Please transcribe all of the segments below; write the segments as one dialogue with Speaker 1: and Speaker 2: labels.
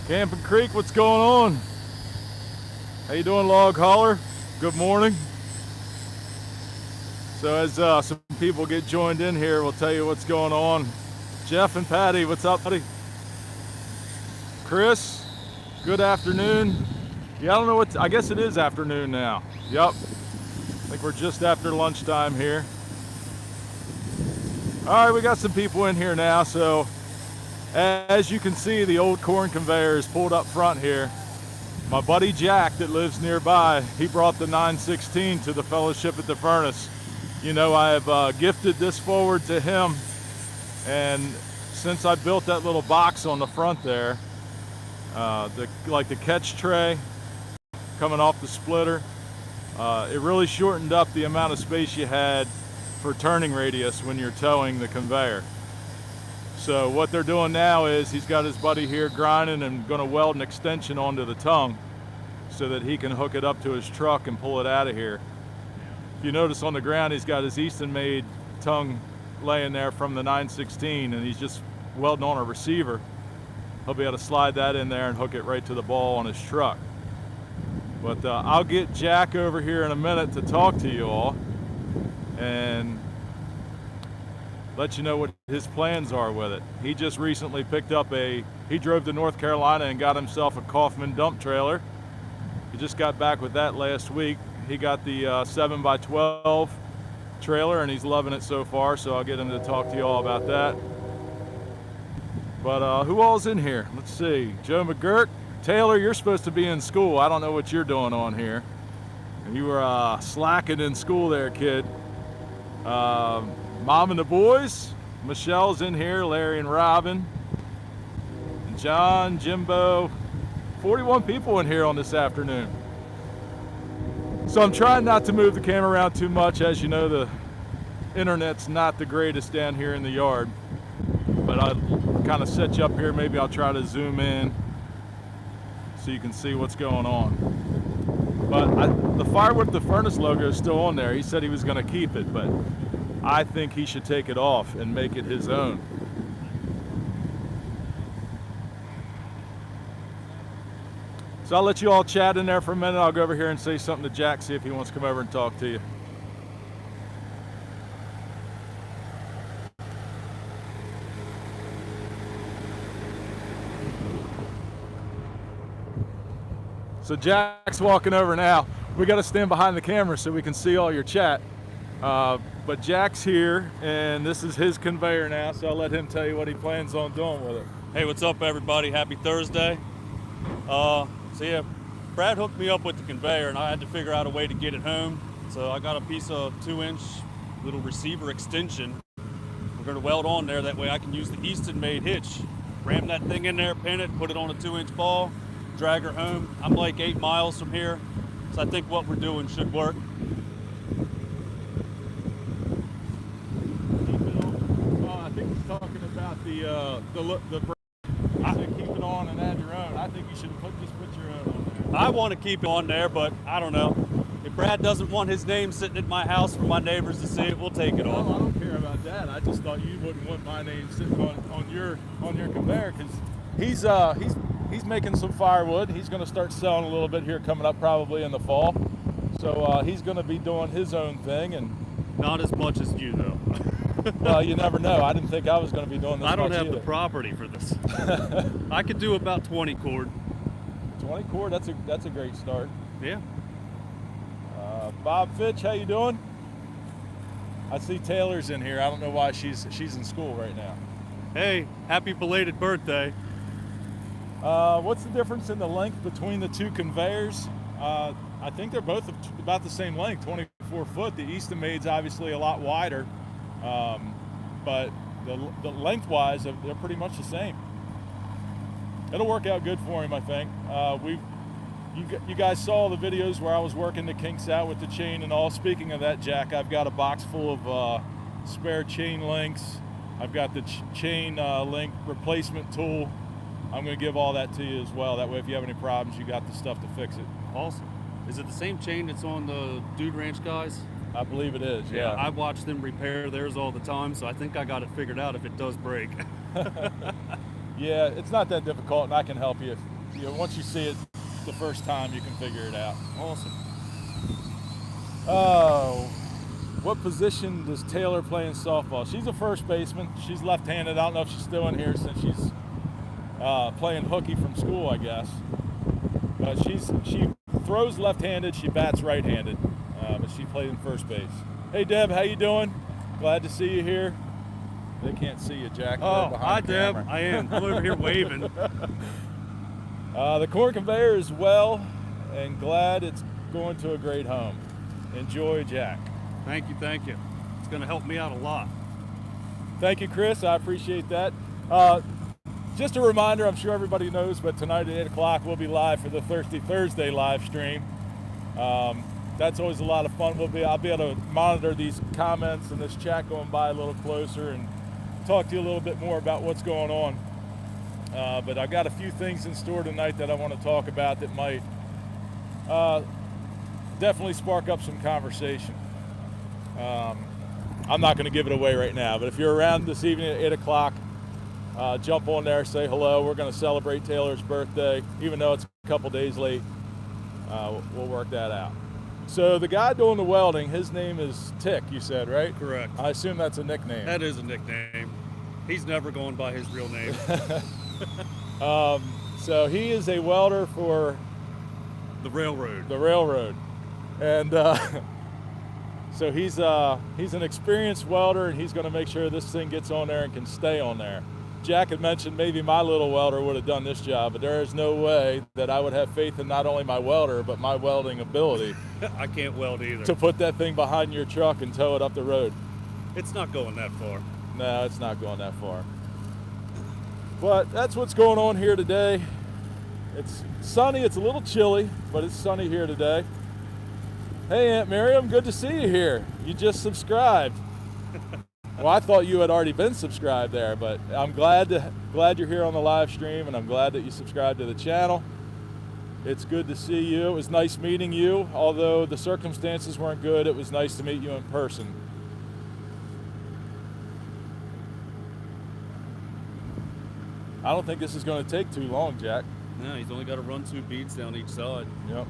Speaker 1: Camping Creek, what's going on? How you doing, Log Hauler? Good morning. So as some people get joined in here, we'll tell you what's going on. Jeff and Patty, what's up, buddy? Chris, good afternoon. Yeah, I don't know what, I guess it is afternoon now. Yep, I think we're just after lunchtime here. All right, we got some people in here now, so as you can see, the old corn conveyor is pulled up front here. My buddy Jack that lives nearby, he brought the 916 to the fellowship at the furnace. You know, I have gifted this forward to him, and since I built that little box on the front there, like the catch tray coming off the splitter, it really shortened up the amount of space you had for turning radius when you're towing the conveyor. So what they're doing now is he's got his buddy here grinding and going to weld an extension onto the tongue so that he can hook it up to his truck and pull it out of here. If you notice on the ground, he's got his Easton-made tongue laying there from the 916, and he's just welding on a receiver. He'll be able to slide that in there and hook it right to the ball on his truck. But I'll get Jack over here in a minute to talk to you all and let you know what his plans are with it. He just recently picked up he drove to North Carolina and got himself a Kaufman dump trailer. He just got back with that last week. He got the 7x12 trailer and he's loving it so far, so I'll get him to talk to you all about that. But who all's in here? Let's see. Joe McGurk. Taylor, you're supposed to be in school. I don't know what you're doing on here. You were slacking in school there, kid. Mom and the boys. Michelle's in here, Larry and Robin. John, Jimbo. 41 people in here on this afternoon. So I'm trying not to move the camera around too much. As you know, the internet's not the greatest down here in the yard. But I'll kind of set you up here. Maybe I'll try to zoom in so you can see what's going on. But the Firewood, the furnace logo is still on there. He said he was going to keep it, but I think he should take it off and make it his own. So I'll let you all chat in there for a minute. I'll go over here and say something to Jack, see if he wants to come over and talk to you. So Jack's walking over now. We got to stand behind the camera so we can see all your chat. But Jack's here, and this is his conveyor now, so I'll let him tell you what he plans on doing with it.
Speaker 2: Hey, what's up, everybody? Happy Thursday. So yeah, Brad hooked me up with the conveyor, and I had to figure out a way to get it home. So I got a piece of 2-inch little receiver extension. We're going to weld on there. That way I can use the Easton-made hitch. Ram that thing in there, pin it, put it on a 2-inch ball, drag her home. I'm like 8 miles from here, so I think what we're doing should work.
Speaker 1: I think he's talking about the keep it on and add your own. I think you should just put your own on there.
Speaker 2: I want to keep it on there, but I don't know. If Brad doesn't want his name sitting at my house for my neighbors to see it, we'll take it off.
Speaker 1: I don't care about that. I just thought you wouldn't want my name sitting on your conveyor, because he's making some firewood. He's going to start selling a little bit here coming up probably in the fall. So he's going to be doing his own thing. And
Speaker 2: not as much as you, though.
Speaker 1: Well, you never know. I didn't think I was going to be doing this.
Speaker 2: I don't have
Speaker 1: either.
Speaker 2: the property for this. I could do about 20 cord.
Speaker 1: 20 cord, that's a great start.
Speaker 2: Yeah.
Speaker 1: Bob Fitch, how you doing? I see Taylor's in here. I don't know why she's in school right now.
Speaker 2: Hey, happy belated birthday.
Speaker 1: What's the difference in the length between the two conveyors? I think they're both about the same length, 24 foot. The Easton-made's obviously a lot wider, but the lengthwise, they're pretty much the same. It'll work out good for him, I think. You guys saw the videos where I was working the kinks out with the chain and all. Speaking of that, Jack, I've got a box full of spare chain links. I've got the chain link replacement tool. I'm going to give all that to you as well. That way, if you have any problems, you got the stuff to fix it.
Speaker 2: Awesome. Is it the same chain that's on the Dude Ranch guys?
Speaker 1: I believe it is, yeah.
Speaker 2: I watch them repair theirs all the time, so I think I got it figured out if it does break.
Speaker 1: Yeah, it's not that difficult, and I can help you once you see it the first time, you can figure it out.
Speaker 2: Awesome.
Speaker 1: Oh, what position does Taylor play in softball? She's a first baseman. She's left-handed. I don't know if she's still in here since she's playing hooky from school, I guess. But she throws left-handed. She bats right-handed, but she played in first base. Hey, Deb, how you doing? Glad to see you here. They can't see you, Jack.
Speaker 2: Oh,
Speaker 1: behind
Speaker 2: hi,
Speaker 1: the
Speaker 2: Deb.
Speaker 1: camera.
Speaker 2: I am. I'm over here waving.
Speaker 1: The corn conveyor is well, and glad it's going to a great home. Enjoy, Jack.
Speaker 2: Thank you, thank you. It's going to help me out a lot.
Speaker 1: Thank you, Chris. I appreciate that. Just a reminder, I'm sure everybody knows, but tonight at 8 o'clock we'll be live for the Thirsty Thursday live stream. That's always a lot of fun. I'll be able to monitor these comments and this chat going by a little closer and talk to you a little bit more about what's going on. But I've got a few things in store tonight that I want to talk about that might definitely spark up some conversation. I'm not going to give it away right now, but if you're around this evening at 8 o'clock, jump on there, say hello. We're going to celebrate Taylor's birthday, even though it's a couple days late. We'll work that out. So the guy doing the welding, his name is Tick, you said, right?
Speaker 2: Correct.
Speaker 1: I assume that's a nickname.
Speaker 2: That is a nickname. He's never going by his real name.
Speaker 1: So he is a welder for
Speaker 2: The railroad.
Speaker 1: the railroad. And so he's an experienced welder, and he's going to make sure this thing gets on there and can stay on there. Jack had mentioned maybe my little welder would have done this job, but there is no way that I would have faith in not only my welder, but my welding ability
Speaker 2: I can't weld either.
Speaker 1: to put that thing behind your truck and tow it up the road.
Speaker 2: It's not going that far.
Speaker 1: No, it's not going that far. But that's what's going on here today. It's sunny, it's a little chilly, but it's sunny here today. Hey, Aunt Miriam, good to see you here. You just subscribed. Well, I thought you had already been subscribed there, but I'm glad you're here on the live stream, and I'm glad that you subscribed to the channel. It's good to see you. It was nice meeting you. Although the circumstances weren't good, it was nice to meet you in person. I don't think this is going to take too long, Jack.
Speaker 2: No, he's only got to run 2 beads down each side.
Speaker 1: Yep.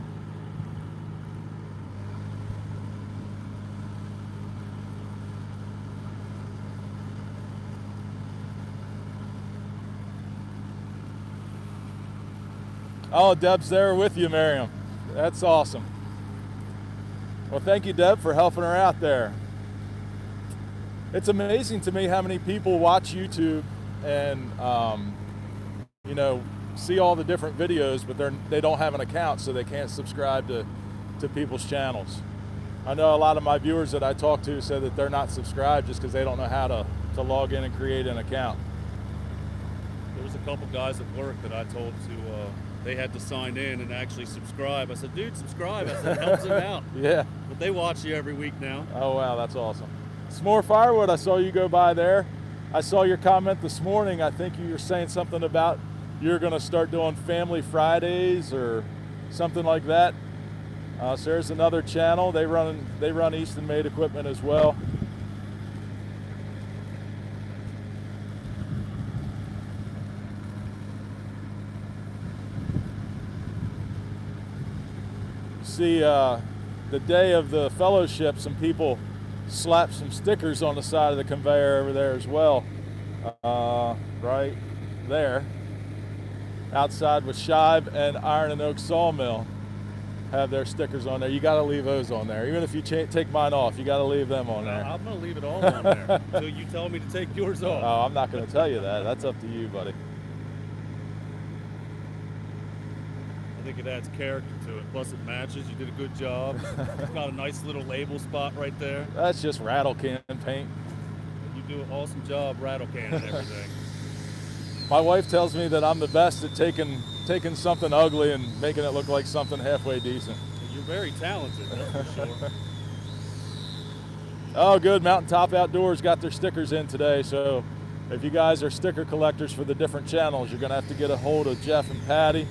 Speaker 1: Oh, Deb's there with you, Miriam. That's awesome. Well, thank you, Deb, for helping her out there. It's amazing to me how many people watch YouTube and, see all the different videos, but they don't have an account, so they can't subscribe to people's channels. I know a lot of my viewers that I talk to said that they're not subscribed just because they don't know how to log in and create an account.
Speaker 2: There was a couple guys at work that I told to, they had to sign in and actually subscribe. I said, dude, subscribe. I said, it helps them out.
Speaker 1: Yeah.
Speaker 2: But they watch you every week now.
Speaker 1: Oh, wow, that's awesome. Some more Firewood, I saw you go by there. I saw your comment this morning. I think you were saying something about you're going to start doing Family Fridays or something like that. So there's another channel. They run Easton Made equipment as well. See, the day of the fellowship, some people slapped some stickers on the side of the conveyor over there as well. Right there. Outside with Shive and Iron and Oak Sawmill have their stickers on there. You got to leave those on there. Even if you take mine off, you got to leave them on there.
Speaker 2: I'm going to leave it all on there until you tell me to take yours off.
Speaker 1: Oh, I'm not going to tell you that. That's up to you, buddy.
Speaker 2: I think it adds character to it. Plus it matches. You did a good job. It's got a nice little label spot right there.
Speaker 1: That's just rattle can paint.
Speaker 2: You do an awesome job rattle canning everything.
Speaker 1: My wife tells me that I'm the best at taking something ugly and making it look like something halfway decent.
Speaker 2: You're very talented, that's for sure.
Speaker 1: Oh, good. Mountaintop Outdoors got their stickers in today, so if you guys are sticker collectors for the different channels, you're going to have to get a hold of Jeff and Patty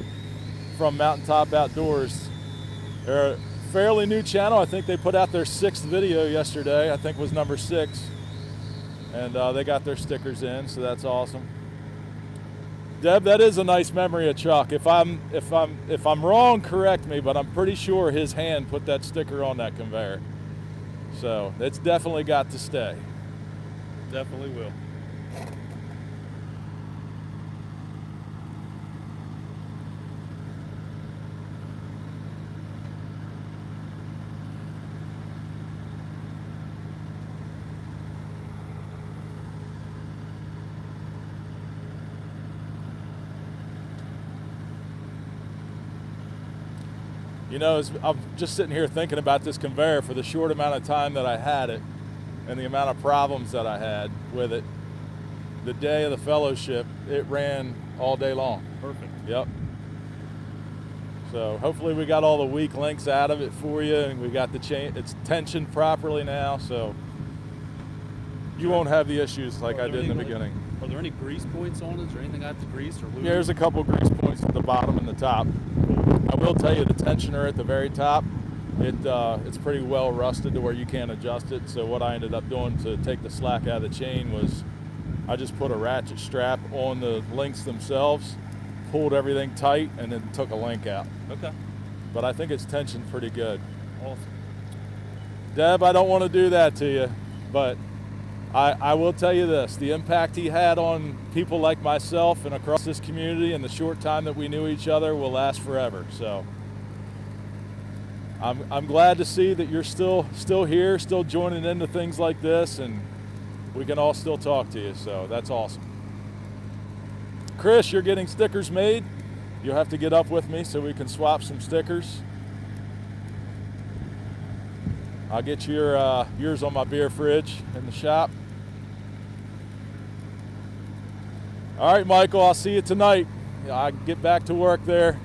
Speaker 1: from Mountaintop Outdoors. They're a fairly new channel. I think they put out their 6th video yesterday. I think was number 6. And they got their stickers in, so that's awesome. Deb, that is a nice memory of Chuck. If I'm wrong, correct me, but I'm pretty sure his hand put that sticker on that conveyor. So it's definitely got to stay.
Speaker 2: Definitely will.
Speaker 1: You know, I'm just sitting here thinking about this conveyor for the short amount of time that I had it and the amount of problems that I had with it. The day of the fellowship, it ran all day long.
Speaker 2: Perfect.
Speaker 1: Yep. So hopefully we got all the weak links out of it for you, and we got the chain, it's tensioned properly now, so you won't have the issues like I did in the beginning.
Speaker 2: Are there any grease points on it? Is there anything I have to grease or lube?
Speaker 1: Yeah, there's a couple grease points at the bottom and the top. I will tell you, the tensioner at the very top, it's pretty well rusted to where you can't adjust it. So what I ended up doing to take the slack out of the chain was I just put a ratchet strap on the links themselves, pulled everything tight, and then took a link out.
Speaker 2: Okay.
Speaker 1: But I think it's tensioned pretty good.
Speaker 2: Awesome.
Speaker 1: Deb, I don't want to do that to you, but I will tell you this, the impact he had on people like myself and across this community in the short time that we knew each other will last forever. So I'm glad to see that you're still here, still joining into things like this, and we can all still talk to you, so that's awesome. Chris, you're getting stickers made. You'll have to get up with me so we can swap some stickers. I'll get yours on my beer fridge in the shop. All right, Michael, I'll see you tonight. I get back to work there.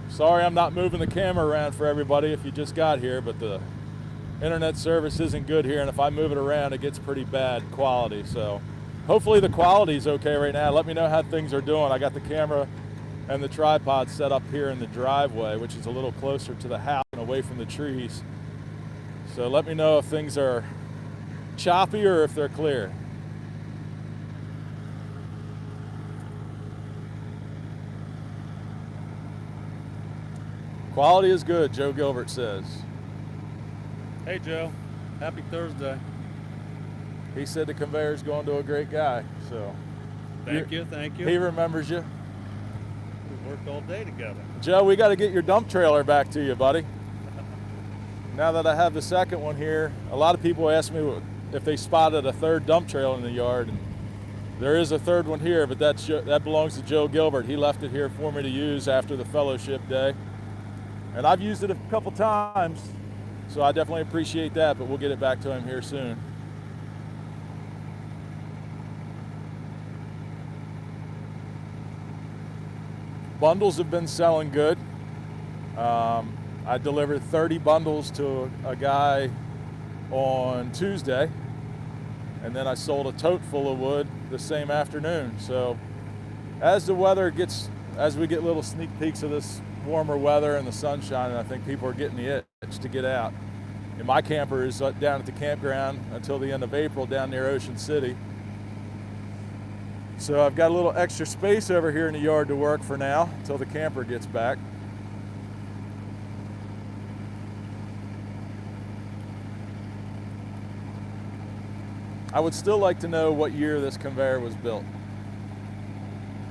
Speaker 1: Sorry I'm not moving the camera around for everybody if you just got here, but the internet service isn't good here, and if I move it around, it gets pretty bad quality. So hopefully the quality's okay right now. Let me know how things are doing. I got the camera and the tripod set up here in the driveway, which is a little closer to the house and away from the trees. So let me know if things are choppy or if they're clear. Quality is good, Joe Gilbert says.
Speaker 2: Hey Joe, happy Thursday.
Speaker 1: He said the conveyor's going to a great guy, so.
Speaker 2: Thank you.
Speaker 1: He remembers you.
Speaker 2: We worked all day together.
Speaker 1: Joe, we got to get your dump trailer back to you, buddy. Now that I have the second one here, a lot of people ask me if they spotted a third dump trailer in the yard, and there is a third one here, but that belongs to Joe Gilbert. He left it here for me to use after the fellowship day. And I've used it a couple times, so I definitely appreciate that, but we'll get it back to him here soon. Bundles have been selling good. I delivered 30 bundles to a guy on Tuesday, and then I sold a tote full of wood the same afternoon. So as we get little sneak peeks of this warmer weather and the sunshine, and I think people are getting the itch to get out. And my camper is down at the campground until the end of April down near Ocean City. So I've got a little extra space over here in the yard to work for now until the camper gets back. I would still like to know what year this conveyor was built.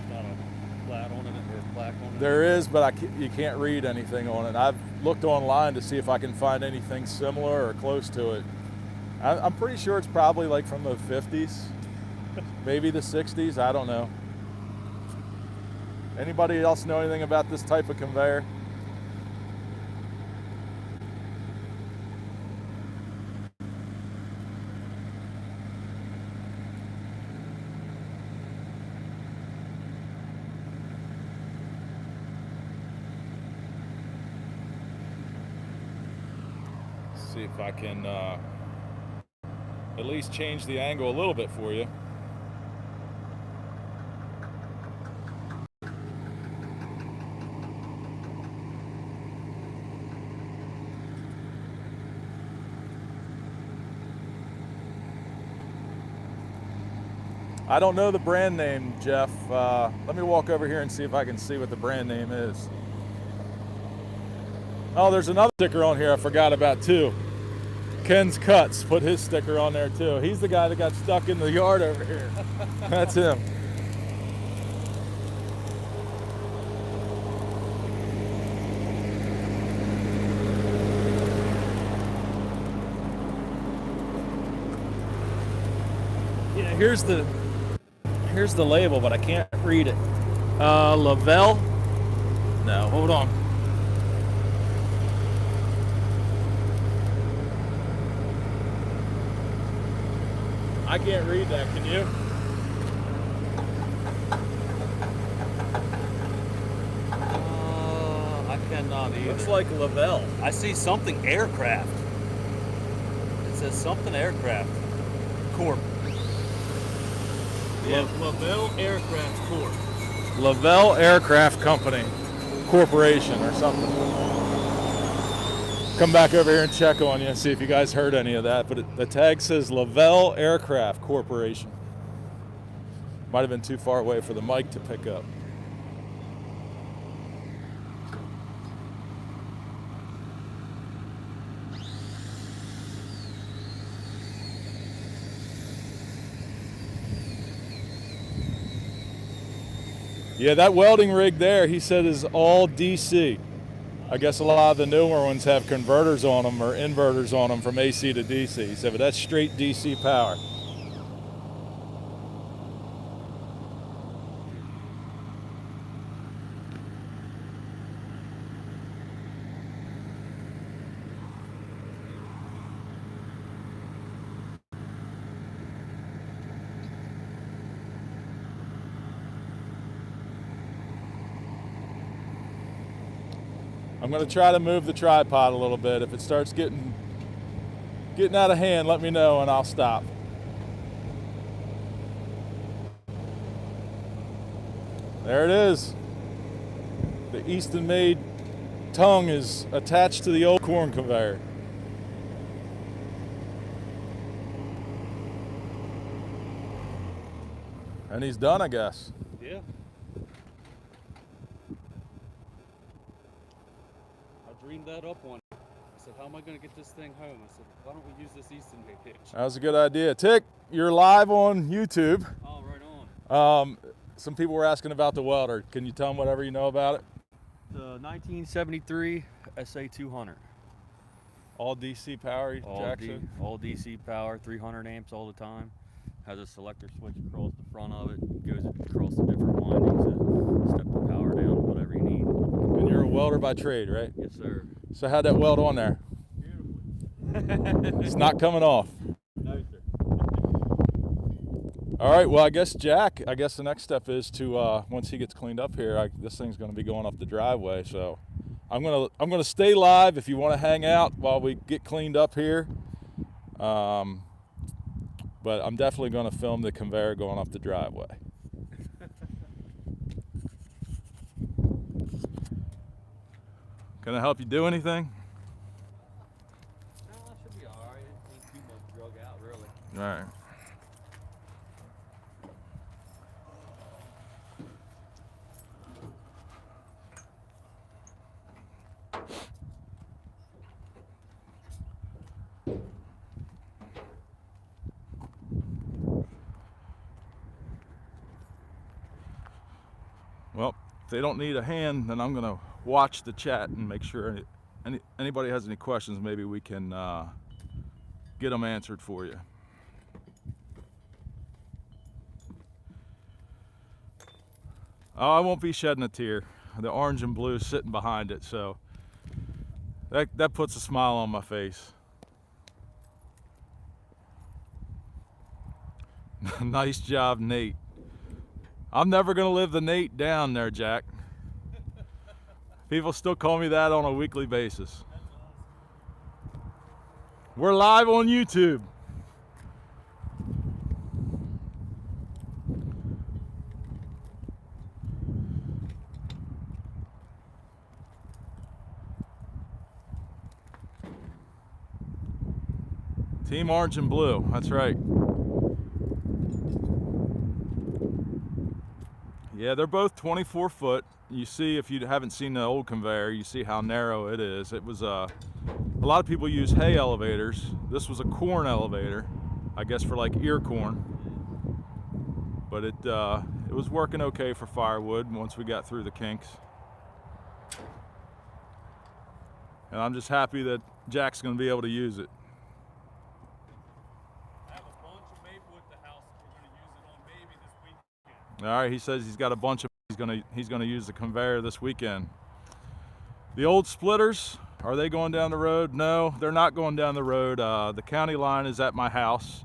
Speaker 2: Not a flat on it or a plaque on it?
Speaker 1: There is, but you can't read anything on it. I've looked online to see if I can find anything similar or close to it. I'm pretty sure it's probably like from the 50s, maybe the 60s, I don't know. Anybody else know anything about this type of conveyor? See if I can at least change the angle a little bit for you. I don't know the brand name, Jeff. Let me walk over here and see if I can see what the brand name is. Oh, there's another sticker on here I forgot about too. Ken's Cuts put his sticker on there too. He's the guy that got stuck in the yard over here. That's him. Yeah, here's the label, but I can't read it. Lavelle? No, hold on. I can't read that, can you?
Speaker 2: I cannot either.
Speaker 1: Looks like Lavelle.
Speaker 2: I see something aircraft. It says something aircraft corp. Yeah, Lavelle Aircraft Corp.
Speaker 1: Lavelle Aircraft Company Corporation or something. Come back over here and check on you and see if you guys heard any of that. But the tag says Lavelle Aircraft Corporation. Might have been too far away for the mic to pick up. Yeah, that welding rig there, he said, is all DC. I guess a lot of the newer ones have converters on them or inverters on them from AC to DC. He said, but that's straight DC power. I'm going to try to move the tripod a little bit. If it starts getting out of hand, let me know and I'll stop. There it is. The Easton made tongue is attached to the old corn conveyor. And he's done, I guess.
Speaker 2: Yeah. Dreamed that up one. I said, how am I going to get this thing home? I said, why don't we use this Easton made hitch?
Speaker 1: That was a good idea. Tick, you're live on YouTube.
Speaker 2: Oh, right on.
Speaker 1: Some people were asking about the welder. Can you tell them whatever you know about it?
Speaker 2: The 1973 SA200.
Speaker 1: All DC power, Jackson?
Speaker 2: All DC power, 300 amps all the time. Has a selector switch across the front of it. Goes across the different windings to step the power down, whatever you need.
Speaker 1: And you're a welder by trade, right?
Speaker 2: Yes, sir.
Speaker 1: So how'd that weld on there?
Speaker 2: Beautifully.
Speaker 1: It's not coming off.
Speaker 2: No, sir.
Speaker 1: All right, well, I guess the next step is to, once he gets cleaned up here, this thing's gonna be going up the driveway, so I'm gonna stay live if you wanna hang out while we get cleaned up here. But I'm definitely gonna film the conveyor going up the driveway. Can I help you do anything?
Speaker 2: No, that should be all right. It ain't too much drug out, really.
Speaker 1: All right. Well, if they don't need a hand, then I'm gonna watch the chat and make sure anybody has any questions, maybe we can get them answered for you. Oh, I won't be shedding a tear. The orange and blue is sitting behind it, so that puts a smile on my face. Nice job, Nate. I'm never gonna live the Nate down there, Jack. People still call me that on a weekly basis. We're live on YouTube. Team Orange and Blue, that's right. Yeah, they're both 24 foot. You see, if you haven't seen the old conveyor, you see how narrow it is. It was a lot of people use hay elevators. This was a corn elevator, I guess for like ear corn. But it was working okay for firewood once we got through the kinks. And I'm just happy that Jack's going to be able to use it.
Speaker 2: I have a bunch of maple at the house. We're going to use it on maybe this weekend.
Speaker 1: All right, he says he's got a bunch of. He's going to use the conveyor this weekend. The old splitters, are they going down the road? No, they're not going down the road. The county line is at my house.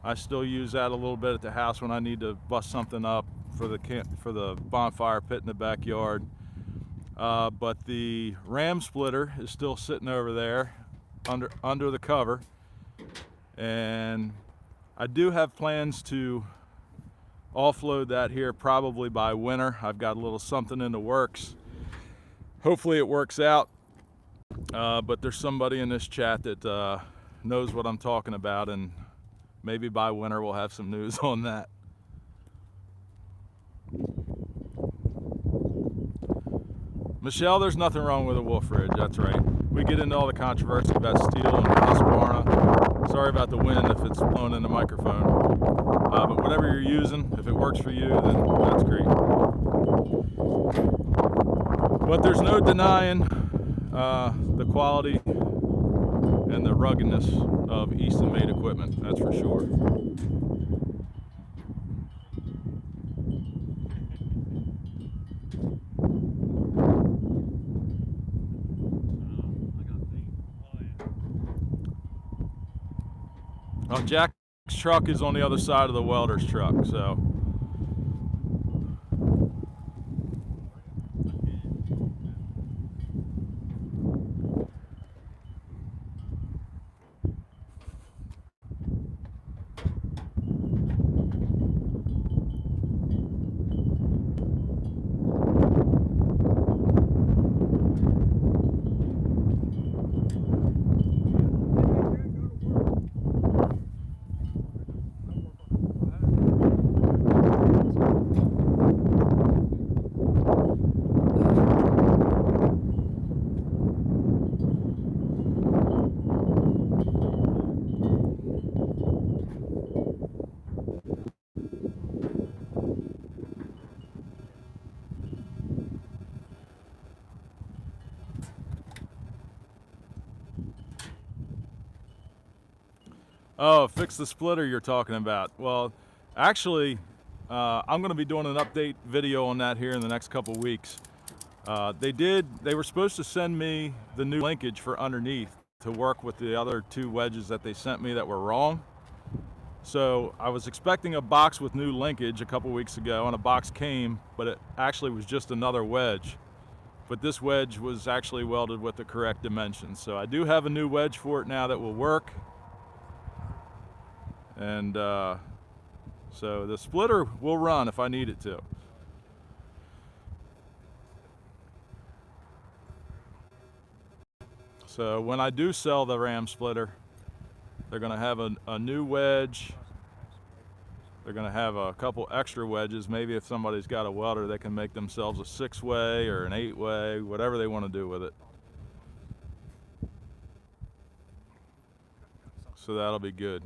Speaker 1: I still use that a little bit at the house when I need to bust something up for the bonfire pit in the backyard. But the ram splitter is still sitting over there under the cover, and I do have plans to offload that here probably by winter. I've got a little something in the works. Hopefully it works out, but there's somebody in this chat that knows what I'm talking about, and maybe by winter we'll have some news on that. Michelle, there's nothing wrong with a wolf ridge, that's right. We get into all the controversy about steel and Husqvarna. Sorry about the wind if it's blowing in the microphone. But whatever you're using, if it works for you, then that's great. But there's no denying the quality and the ruggedness of Easton-made equipment, that's for sure. Well, Jack's truck is on the other side of the welder's truck, so. Oh, fix the splitter you're talking about. Well, actually, I'm going to be doing an update video on that here in the next couple weeks. They were supposed to send me the new linkage for underneath to work with the other two wedges that they sent me that were wrong. So I was expecting a box with new linkage a couple weeks ago, and a box came, but it actually was just another wedge. But this wedge was actually welded with the correct dimensions. So I do have a new wedge for it now that will work. And so the splitter will run if I need it to. So when I do sell the ram splitter, they're going to have a new wedge. They're going to have a couple extra wedges. Maybe if somebody's got a welder, they can make themselves a 6-way or an 8-way, whatever they want to do with it. So that'll be good.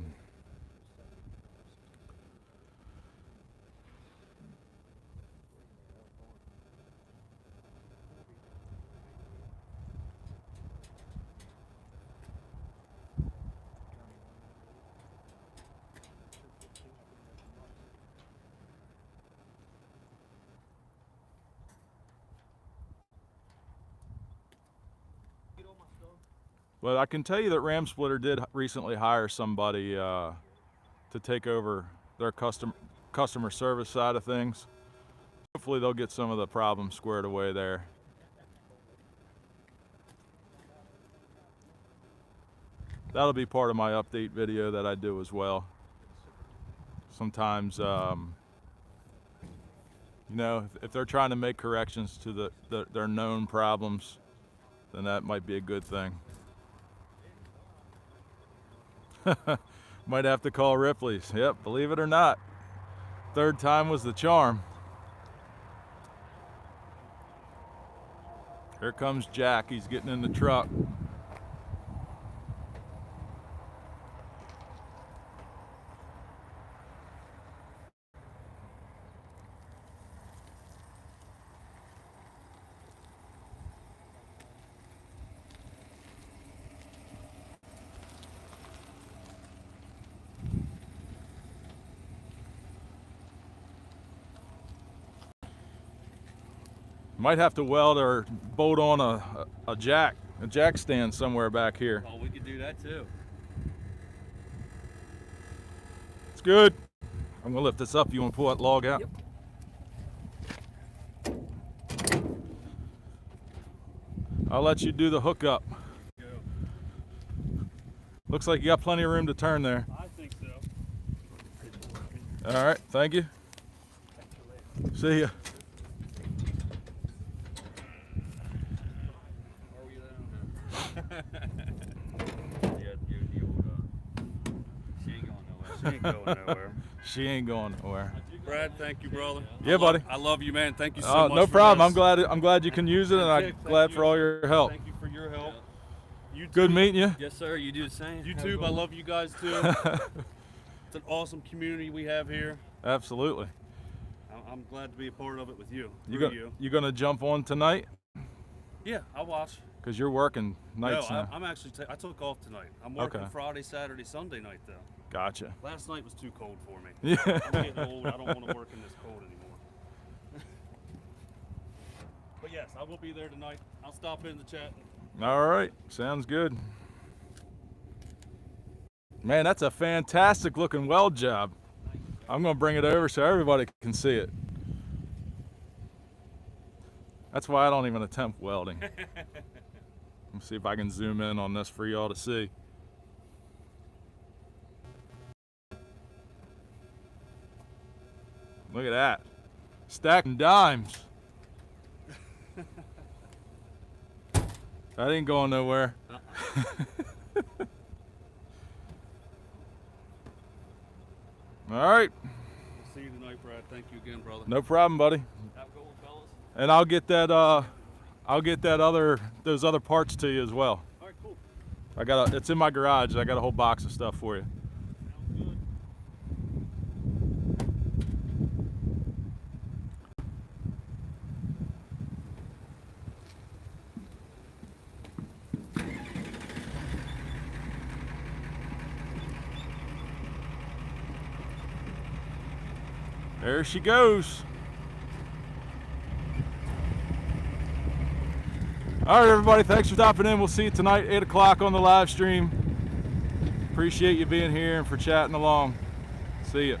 Speaker 1: But I can tell you that Ram Splitter did recently hire somebody to take over their customer service side of things. Hopefully they'll get some of the problems squared away there. That'll be part of my update video that I do as well. Sometimes, you know, if they're trying to make corrections to their known problems, then that might be a good thing. Might have to call Ripley's. Yep, believe it or not. Third time was the charm. Here comes Jack. He's getting in the truck. Might have to weld or bolt on a jack stand somewhere back here.
Speaker 2: Oh, we could do that too.
Speaker 1: It's good. I'm gonna lift this up. You wanna pull that log out?
Speaker 2: Yep.
Speaker 1: I'll let you do the hookup.
Speaker 2: Go.
Speaker 1: Looks like you got plenty of room to turn there.
Speaker 2: I think so.
Speaker 1: All right, thank you. See ya.
Speaker 2: She ain't going nowhere.
Speaker 1: She ain't going nowhere.
Speaker 2: Brad, thank you, brother.
Speaker 1: Yeah, buddy.
Speaker 2: I love you, man. Thank you so much.
Speaker 1: No
Speaker 2: for
Speaker 1: problem.
Speaker 2: this.
Speaker 1: I'm glad you can use it, and I'm glad for all your help.
Speaker 2: Thank you for your help. YouTube,
Speaker 1: Good meeting you.
Speaker 3: Yes, sir. You do the same.
Speaker 2: YouTube, I love you guys too. It's an awesome community we have here.
Speaker 1: Absolutely.
Speaker 2: I'm glad to be a part of it with you.
Speaker 1: You gonna jump on tonight?
Speaker 2: Yeah, I'll watch.
Speaker 1: Cause you're working nights
Speaker 2: No,
Speaker 1: now.
Speaker 2: I'm actually. I took off tonight. I'm working
Speaker 1: Okay.
Speaker 2: Friday, Saturday, Sunday night though.
Speaker 1: Gotcha.
Speaker 2: Last night was too cold for me.
Speaker 1: Yeah.
Speaker 2: I'm getting old. I don't want to work in this cold anymore. But yes, I will be there tonight. I'll stop in the chat.
Speaker 1: All right. Sounds good. Man, that's a fantastic looking weld job. I'm gonna bring it over so everybody can see it. That's why I don't even attempt welding. Let's see if I can zoom in on this for y'all to see. Look at that. Stacking dimes. That ain't going nowhere. All right.
Speaker 2: We'll see you tonight, Brad. Thank you again, brother.
Speaker 1: No problem, buddy.
Speaker 2: Have a good one, fellas.
Speaker 1: And I'll get those other parts to you as well.
Speaker 2: All right, cool.
Speaker 1: It's in my garage. I got a whole box of stuff for you.
Speaker 2: Sounds good.
Speaker 1: There she goes. All right, everybody, thanks for stopping in. We'll see you tonight, 8 o'clock on the live stream. Appreciate you being here and for chatting along. See ya.